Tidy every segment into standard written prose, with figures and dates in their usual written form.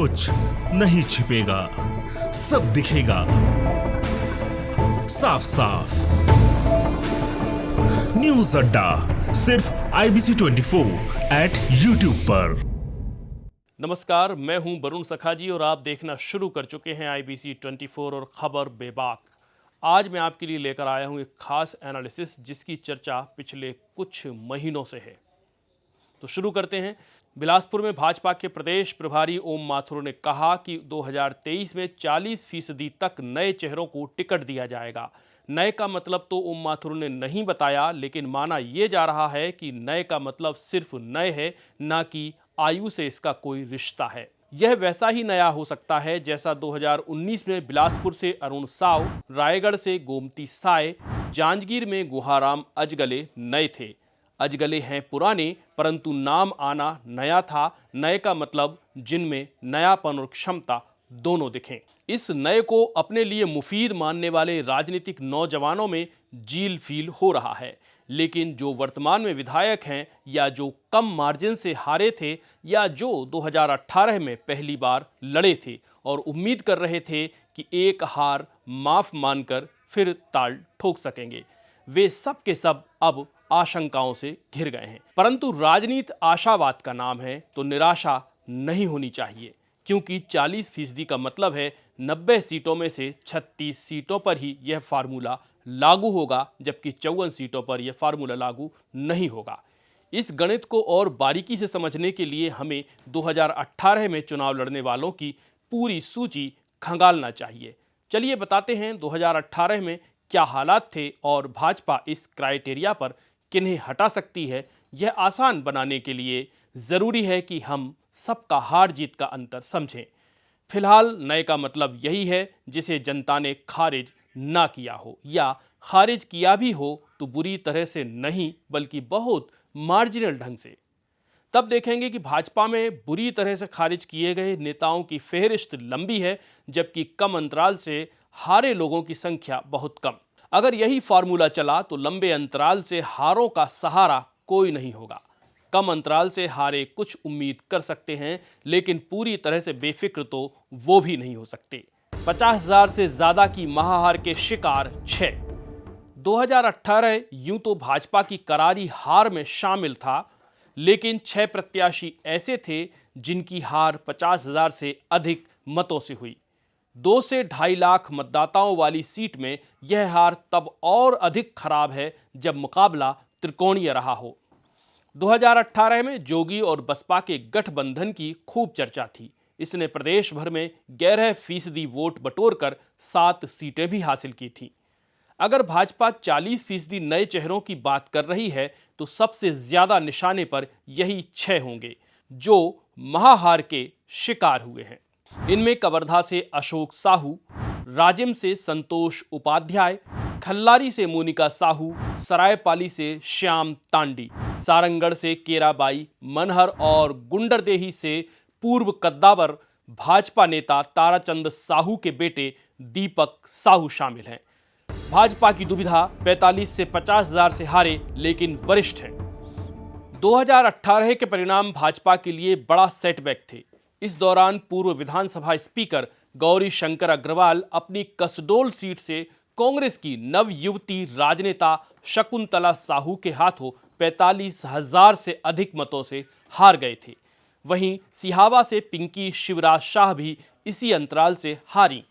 कुछ नहीं छिपेगा, सब दिखेगा साफ साफ। न्यूज अड्डा सिर्फ IBC 24 एट YouTube पर। नमस्कार, मैं हूं वरुण सखाजी और आप देखना शुरू कर चुके हैं IBC 24 और खबर बेबाक। आज मैं आपके लिए लेकर आया हूं एक खास एनालिसिस जिसकी चर्चा पिछले कुछ महीनों से है। तो शुरू करते हैं। बिलासपुर में भाजपा के प्रदेश प्रभारी ओम माथुर ने कहा कि 2023 में 40% तक नए चेहरों को टिकट दिया जाएगा। नए का मतलब तो ओम माथुर ने नहीं बताया, लेकिन माना यह जा रहा है कि नए का मतलब सिर्फ नए है, ना कि आयु से इसका कोई रिश्ता है। यह वैसा ही नया हो सकता है जैसा 2019 में बिलासपुर से अरुण साव, रायगढ़ से गोमती साय, जांजगीर में गुहाराम अजगले नए थे। अजगले हैं पुराने, परंतु नाम आना नया था। नए का मतलब जिनमें नयापन और क्षमता दोनों दिखें। इस नए को अपने लिए मुफीद मानने वाले राजनीतिक नौजवानों में जील फील हो रहा है, लेकिन जो वर्तमान में विधायक हैं या जो कम मार्जिन से हारे थे या जो 2018 में पहली बार लड़े थे और उम्मीद कर रहे थे कि एक हार माफ मानकर फिर ताल ठोक सकेंगे, वे सब के सब अब आशंकाओं से घिर गए हैं। परंतु राजनीति आशावाद का नाम है, तो निराशा नहीं होनी चाहिए, क्योंकि 40% का मतलब है 90 सीटों में से 36 सीटों पर ही यह फार्मूला लागू होगा, जबकि 54 सीटों पर यह फार्मूला लागू नहीं होगा। इस गणित को और बारीकी से समझने के लिए हमें 2018 में चुनाव लड़ने वालों की पूरी सूची खंगालना चाहिए। चलिए बताते हैं 2018 में क्या हालात थे और भाजपा इस क्राइटेरिया पर किन्हें हटा सकती है। यह आसान बनाने के लिए जरूरी है कि हम सबका हार जीत का अंतर समझें। फिलहाल नए का मतलब यही है जिसे जनता ने खारिज ना किया हो, या खारिज किया भी हो तो बुरी तरह से नहीं, बल्कि बहुत मार्जिनल ढंग से। तब देखेंगे कि भाजपा में बुरी तरह से खारिज किए गए नेताओं की फेहरिस्त लंबी है, जबकि कम अंतराल से हारे लोगों की संख्या बहुत कम। अगर यही फार्मूला चला तो लंबे अंतराल से हारों का सहारा कोई नहीं होगा। कम अंतराल से हारे कुछ उम्मीद कर सकते हैं, लेकिन पूरी तरह से बेफिक्र तो वो भी नहीं हो सकते। 50,000 से ज्यादा की महाहार के शिकार 6। 2018 यूं तो भाजपा की करारी हार में शामिल था, लेकिन 6 प्रत्याशी ऐसे थे जिनकी हार 50,000 से अधिक मतों से हुई। 2 से 2.5 लाख मतदाताओं वाली सीट में यह हार तब और अधिक खराब है जब मुकाबला त्रिकोणीय रहा हो। 2018 में जोगी और बसपा के गठबंधन की खूब चर्चा थी। इसने प्रदेश भर में 11% वोट बटोरकर 7 सीटें भी हासिल की थीं। अगर भाजपा 40% नए चेहरों की बात कर रही है तो सबसे ज्यादा निशाने पर यही 6 होंगे जो महाहार के शिकार हुए हैं। इनमें कवर्धा से अशोक साहू, राजिम से संतोष उपाध्याय, खल्लारी से मोनिका साहू, सरायपाली से श्याम तांडी, सारंगढ़ से केराबाई मनहर और गुंडरदेही से पूर्व कद्दावर भाजपा नेता ताराचंद साहू के बेटे दीपक साहू शामिल हैं। भाजपा की दुविधा 45 से 50,000 से हारे लेकिन वरिष्ठ हैं। 2018 के परिणाम भाजपा के लिए बड़ा सेटबैक थे। इस दौरान पूर्व विधानसभा स्पीकर गौरी शंकर अग्रवाल अपनी कसडोल सीट से कांग्रेस की नवयुवती राजनेता शकुंतला साहू के हाथों 45,000 से अधिक मतों से हार गए थे। वहीं सिहावा से पिंकी शिवराज शाह भी इसी अंतराल से हारी।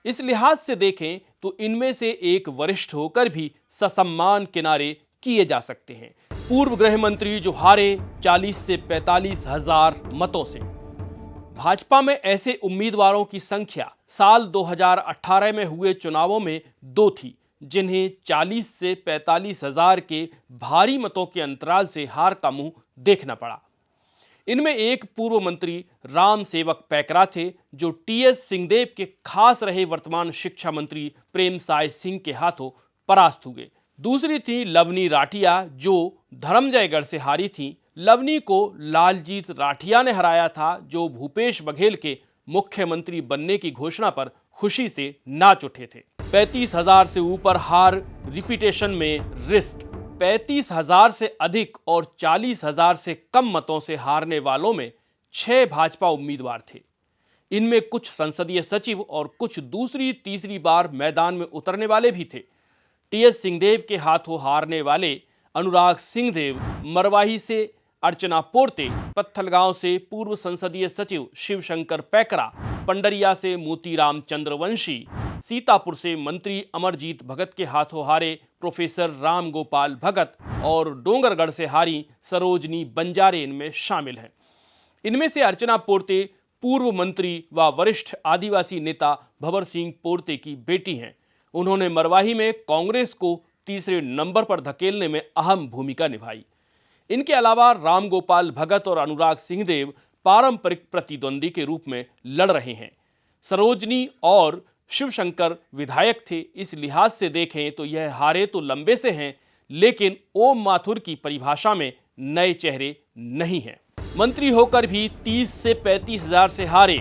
इस लिहाज से देखें तो इनमें से एक वरिष्ठ होकर भी ससम्मान किनारे किए जा सकते हैं। पूर्व गृह मंत्री जो हारे 40 से 45,000 मतों से। भाजपा में ऐसे उम्मीदवारों की संख्या साल 2018 में हुए चुनावों में 2 थी, जिन्हें 40 से 45,000 के भारी मतों के अंतराल से हार का मुंह देखना पड़ा। इनमें एक पूर्व मंत्री राम सेवक पैकरा थे, जो TS सिंहदेव के खास रहे वर्तमान शिक्षा मंत्री प्रेम साय सिंह के हाथों परास्त हुए। दूसरी थी लवनी राठिया, जो धर्मजयगढ़ से हारी थी। लवनी को लालजीत राठिया ने हराया था, जो भूपेश बघेल के मुख्यमंत्री बनने की घोषणा पर खुशी से नाच उठे थे। 35,000 से ऊपर हार रिपीटेशन में रिस्क। 35,000 से अधिक और 40,000 से कम मतों से हारने वालों में 6 भाजपा उम्मीदवार थे। इनमें कुछ संसदीय सचिव और कुछ दूसरी तीसरी बार मैदान में उतरने वाले भी थे। टीएस सिंहदेव के हाथों हारने वाले अनुराग सिंहदेव, मरवाही से अर्चना पोर्ते, पत्थलगांव से पूर्व संसदीय सचिव शिवशंकर पैकरा, पंडरिया से मोतीराम चंद्रवंशी, सीतापुर से मंत्री अमरजीत भगत के हाथों हारे प्रोफेसर राम गोपाल भगत और डोंगरगढ़ से हारी सरोजनी बंजारे इनमें शामिल हैं। इनमें से अर्चना पोर्ते पूर्व मंत्री व वरिष्ठ आदिवासी नेता भंवर सिंह पोर्ते की बेटी हैं। उन्होंने मरवाही में कांग्रेस को तीसरे नंबर पर धकेलने में अहम भूमिका निभाई। इनके अलावा राम गोपाल भगत और अनुराग सिंहदेव पारंपरिक प्रतिद्वंदी के रूप में लड़ रहे हैं। सरोजनी और शिवशंकर विधायक थे। इस लिहाज से देखें तो यह हारे तो लंबे से हैं, लेकिन ओम माथुर की परिभाषा में नए चेहरे नहीं हैं। मंत्री होकर भी 30 से 35 हजार से हारे।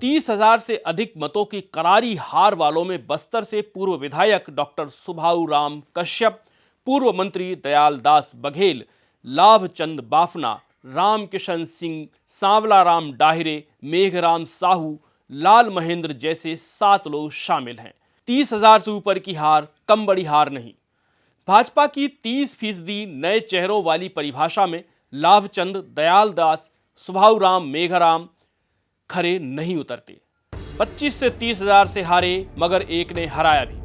30,000 से अधिक मतों की करारी हार वालों में बस्तर से पूर्व विधायक डॉक्टर सुभाऊ राम कश्यप, पूर्व मंत्री दयाल दास बघेल, लाभचंद बाफना, रामकिशन सिंह, सांवला राम डाहिरे, मेघराम साहू, लाल महेंद्र जैसे 7 लोग शामिल हैं। 30,000 से ऊपर की हार कम बड़ी हार नहीं। भाजपा की 30% नए चेहरों वाली परिभाषा में लाभचंद, दयाल दास, सुभाऊ राम, मेघराम खरे नहीं उतरते। 25 से 30,000 से हारे, मगर एक ने हराया भी।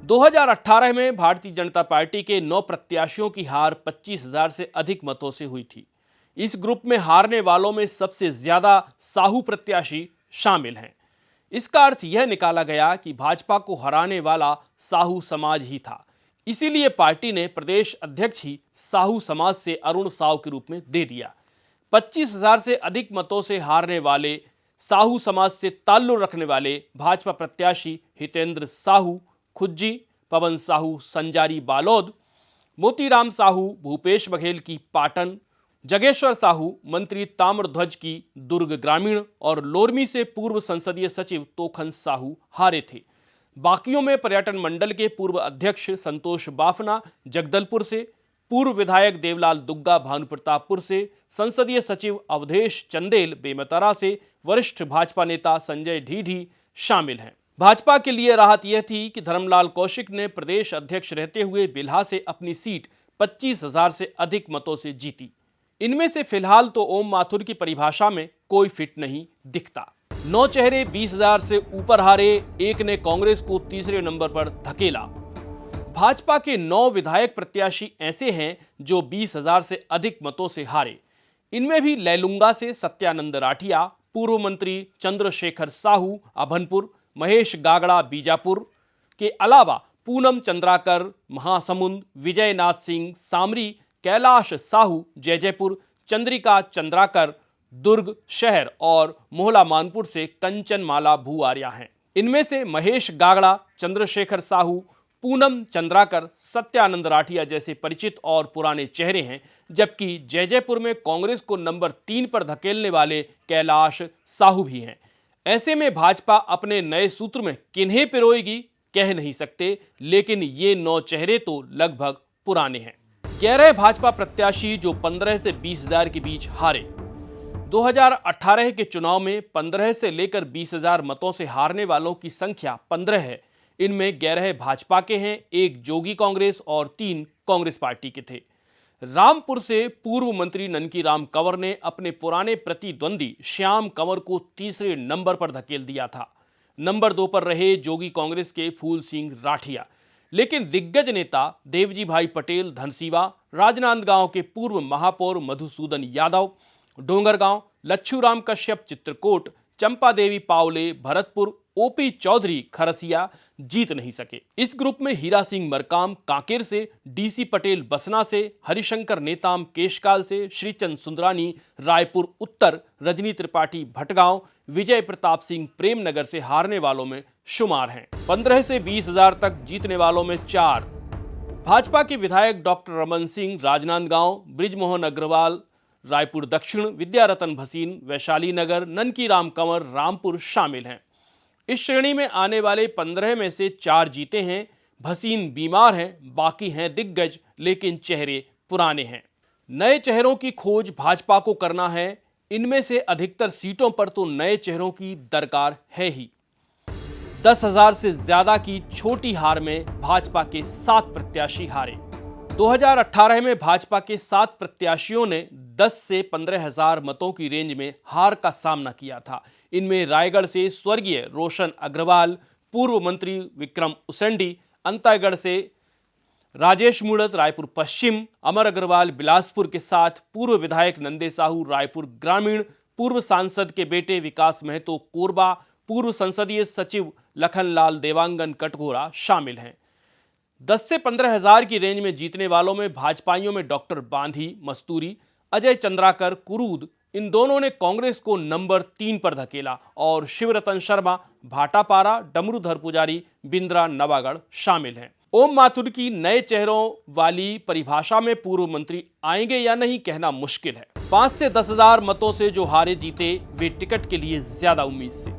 2018 में भारतीय जनता पार्टी के 9 प्रत्याशियों की हार 25,000 से अधिक मतों से हुई थी। इस ग्रुप में हारने वालों में सबसे ज्यादा साहू प्रत्याशी शामिल हैं। इसका अर्थ यह निकाला गया कि भाजपा को हराने वाला साहू समाज ही था। इसीलिए पार्टी ने प्रदेश अध्यक्ष ही साहू समाज से अरुण साव के रूप में दे दिया। 25,000 से अधिक मतों से हारने वाले साहू समाज से ताल्लुक रखने वाले भाजपा प्रत्याशी हितेंद्र साहू खुज्जी, पवन साहू संजारी बालोद, मोतीराम साहू भूपेश बघेल की पाटन, जगेश्वर साहू मंत्री ताम्रध्वज की दुर्ग ग्रामीण और लोरमी से पूर्व संसदीय सचिव तोखन साहू हारे थे। बाकियों में पर्यटन मंडल के पूर्व अध्यक्ष संतोष बाफना जगदलपुर से, पूर्व विधायक देवलाल दुग्गा भानुप्रतापपुर से, संसदीय सचिव अवधेश चंदेल बेमेतरा से, वरिष्ठ भाजपा नेता संजय ढीढी शामिल हैं। भाजपा के लिए राहत यह थी कि धर्मलाल कौशिक ने प्रदेश अध्यक्ष रहते हुए बिल्हा से अपनी सीट 25,000 से अधिक मतों से जीती। इनमें से फिलहाल तो ओम माथुर की परिभाषा में कोई फिट नहीं दिखता। 9 चेहरे 20,000 से ऊपर हारे, एक ने कांग्रेस को तीसरे नंबर पर धकेला। भाजपा के 9 विधायक प्रत्याशी ऐसे हैं जो 20,000 से अधिक मतों से हारे। इनमें भी लैलुंगा से सत्यानंद राठिया, पूर्व मंत्री चंद्रशेखर साहू अभनपुर, महेश गागड़ा बीजापुर के अलावा पूनम चंद्राकर महासमुंद, विजयनाथ सिंह सामरी, कैलाश साहू जयजयपुर, चंद्रिका चंद्राकर दुर्ग शहर और मोहला मानपुर से कंचन माला भूआर्या हैं। इनमें से महेश गागड़ा, चंद्रशेखर साहू, पूनम चंद्राकर, सत्यानंद राठिया जैसे परिचित और पुराने चेहरे हैं, जबकि जयजयपुर में कांग्रेस को नंबर 3 पर धकेलने वाले कैलाश साहू भी हैं। ऐसे में भाजपा अपने नए सूत्र में किन्हें पिरोएगी कह नहीं सकते, लेकिन ये 9 चेहरे तो लगभग पुराने हैं। 11 भाजपा प्रत्याशी जो 15 से 20,000 के बीच हारे। 2018 के चुनाव में 15 से लेकर 20,000 मतों से हारने वालों की संख्या 15 है। इनमें 11 भाजपा के हैं, 1 जोगी कांग्रेस और 3 कांग्रेस पार्टी के थे। रामपुर से पूर्व मंत्री ननकी राम कंवर ने अपने पुराने प्रतिद्वंदी श्याम कंवर को तीसरे नंबर पर धकेल दिया था। नंबर 2 पर रहे जोगी कांग्रेस के फूल सिंह राठिया, लेकिन दिग्गज नेता देवजी भाई पटेल धनसीवा, राजनांदगांव के पूर्व महापौर मधुसूदन यादव डोंगरगांव, लच्छूराम कश्यप चित्रकोट, चंपा देवी पावले भरतपुर, ओपी चौधरी खरसिया जीत नहीं सके। इस ग्रुप में हीरा सिंह मरकाम कांकेर से, डीसी पटेल बसना से, हरिशंकर नेताम केशकाल से, श्रीचंद सुंदरानी रायपुर उत्तर, रजनी त्रिपाठी भटगांव, विजय प्रताप सिंह प्रेमनगर से हारने वालों में शुमार हैं। 15 से 20,000 तक जीतने वालों में 4 भाजपा के विधायक डॉक्टर रमन सिंह राजनांदगांव, बृजमोहन अग्रवाल रायपुर दक्षिण, विद्यारतन भसीन वैशाली नगर, ननकी राम कंवर रामपुर शामिल हैं। इस श्रेणी में आने वाले 15 में से 4 जीते हैं। भसीन बीमार हैं, बाकी हैं दिग्गज, लेकिन चेहरे पुराने हैं। नए चेहरों की खोज भाजपा को करना है। इनमें से अधिकतर सीटों पर तो नए चेहरों की दरकार है ही। 10,000 से ज्यादा की छोटी हार में भाजपा के 7 प्रत्याशी हारे। 2018 में भाजपा के 7 प्रत्याशियों ने 10 से 15,000 मतों की रेंज में हार का सामना किया था। इनमें रायगढ़ से स्वर्गीय रोशन अग्रवाल, पूर्व मंत्री विक्रम उसेंडी, अंतागढ़ से राजेश मूणत रायपुर पश्चिम, अमर अग्रवाल बिलासपुर के साथ पूर्व विधायक नंदे साहू रायपुर ग्रामीण, पूर्व सांसद के बेटे विकास महतो कोरबा, पूर्व संसदीय सचिव लखनलाल देवांगन कटघोरा शामिल हैं। 10 से 15,000 की रेंज में जीतने वालों में भाजपाइयों में डॉक्टर बांधी मस्तूरी, अजय चंद्राकर कुरूद, इन दोनों ने कांग्रेस को नंबर 3 पर धकेला और शिवरतन शर्मा भाटापारा, डमरूधर पुजारी, बिंद्रा नवागढ़ शामिल हैं। ओम माथुर की नए चेहरों वाली परिभाषा में पूर्व मंत्री आएंगे या नहीं कहना मुश्किल है। 5 से 10,000 मतों से जो हारे जीते वे टिकट के लिए ज्यादा उम्मीद से।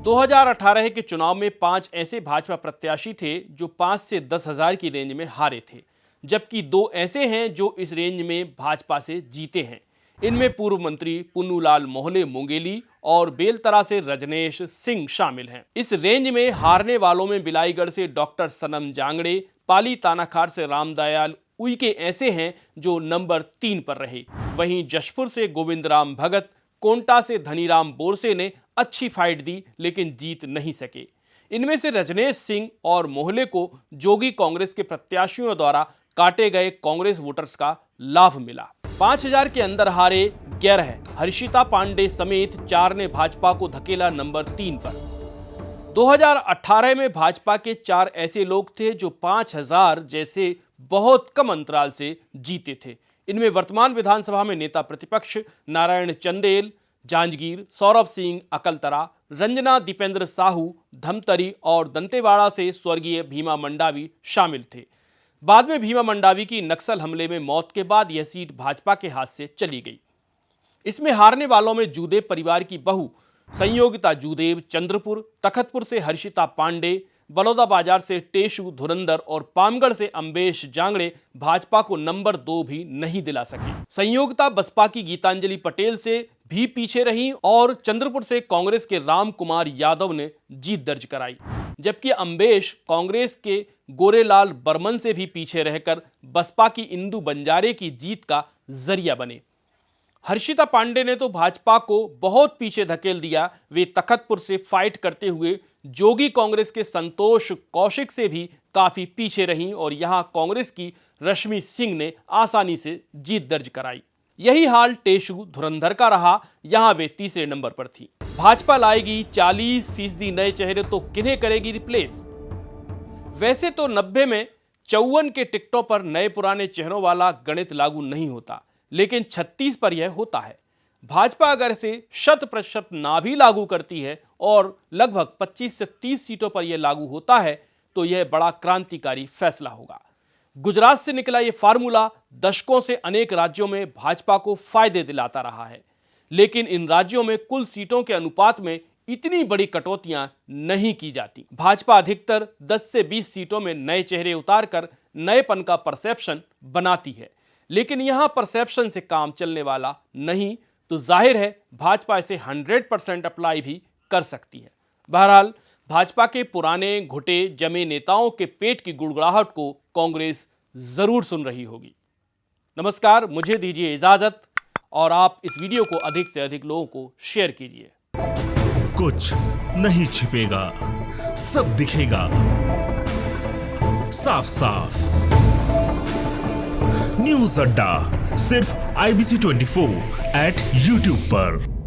2018 के चुनाव में 5 ऐसे भाजपा प्रत्याशी थे जो 5 से 10,000 की रेंज में हारे थे, जबकि 2 ऐसे हैं जो इस रेंज में भाजपा से जीते हैं। इनमें पूर्व मंत्री पुन्नूलाल मोहले मुंगेली और बेलतरा से रजनेश सिंह शामिल हैं। इस रेंज में हारने वालों में बिलाईगढ़ से डॉक्टर सनम जांगड़े, पाली तानाखार से रामदयाल उइके ऐसे हैं जो नंबर 3 पर रहे। वहीं जशपुर से गोविंद राम भगत, कोंटा से धनीराम बोरसे ने अच्छी फाइट दी लेकिन जीत नहीं सके। इनमें से रजनेश सिंह और मोहले को जोगी कांग्रेस के प्रत्याशियों द्वारा काटे गए कांग्रेस वोटर्स का लाभ मिला। 5,000 के अंदर हारे 11 हैं। हर्षिता पांडे समेत 4 ने भाजपा को धकेला नंबर 3 पर। 2018 में भाजपा के 4 ऐसे लोग थे जो 5,000 जैसे बहुत कम अंतराल से जीते थे। इनमें वर्तमान विधानसभा में नेता प्रतिपक्ष नारायण चंदेल, जांजगीर, सौरभ सिंह अकलतरा, रंजना दीपेंद्र साहू धमतरी और दंतेवाड़ा से स्वर्गीय भीमा मंडावी शामिल थे। बाद में भीमा मंडावी की नक्सल हमले में मौत के बाद यह सीट भाजपा के हाथ से चली गई। इसमें हारने वालों में जूदेव परिवार की बहू संयोगिता जूदेव चंद्रपुर, तखतपुर से हर्षिता पांडे, बलौदाबाजार से टेशु धुरंधर और पामगढ़ से अम्बेश जांगड़े भाजपा को नंबर 2 भी नहीं दिला सके। संयोगिता बसपा की गीतांजलि पटेल से भी पीछे रही और चंद्रपुर से कांग्रेस के राम कुमार यादव ने जीत दर्ज कराई, जबकि अम्बेश कांग्रेस के गोरेलाल बर्मन से भी पीछे रहकर बसपा की इंदु बंजारे की जीत का जरिया बने। हर्षिता पांडे ने तो भाजपा को बहुत पीछे धकेल दिया। वे तखतपुर से फाइट करते हुए जोगी कांग्रेस के संतोष कौशिक से भी काफी पीछे रहीं और यहां कांग्रेस की रश्मि सिंह ने आसानी से जीत दर्ज कराई। यही हाल टेशु धुरंधर का रहा, यहां वे तीसरे नंबर पर थी। भाजपा लाएगी 40% नए चेहरे तो किन्हें करेगी रिप्लेस? वैसे तो 90 में 54 के टिकटों पर नए पुराने चेहरों वाला गणित लागू नहीं होता, लेकिन 36 पर यह होता है। भाजपा अगर इसे 100% ना भी लागू करती है और लगभग 25 से 30 सीटों पर यह लागू होता है तो यह बड़ा क्रांतिकारी फैसला होगा। गुजरात से निकला यह फार्मूला दशकों से अनेक राज्यों में भाजपा को फायदे दिलाता रहा है, लेकिन इन राज्यों में कुल सीटों के अनुपात में इतनी बड़ी कटौतियां नहीं की जाती। भाजपा अधिकतर 10 से 20 सीटों में नए चेहरे उतारकर नएपन का परसेप्शन बनाती है, लेकिन यहां परसेप्शन से काम चलने वाला नहीं, तो जाहिर है भाजपा इसे 100% अप्लाई भी कर सकती है। बहरहाल भाजपा के पुराने घुटे जमे नेताओं के पेट की गुड़गुड़ाहट को कांग्रेस जरूर सुन रही होगी। नमस्कार, मुझे दीजिए इजाजत और आप इस वीडियो को अधिक से अधिक लोगों को शेयर कीजिए। कुछ नहीं छिपेगा, सब दिखेगा साफ साफ। न्यूज़ अड्डा सिर्फ IBC 24 @ YouTube पर।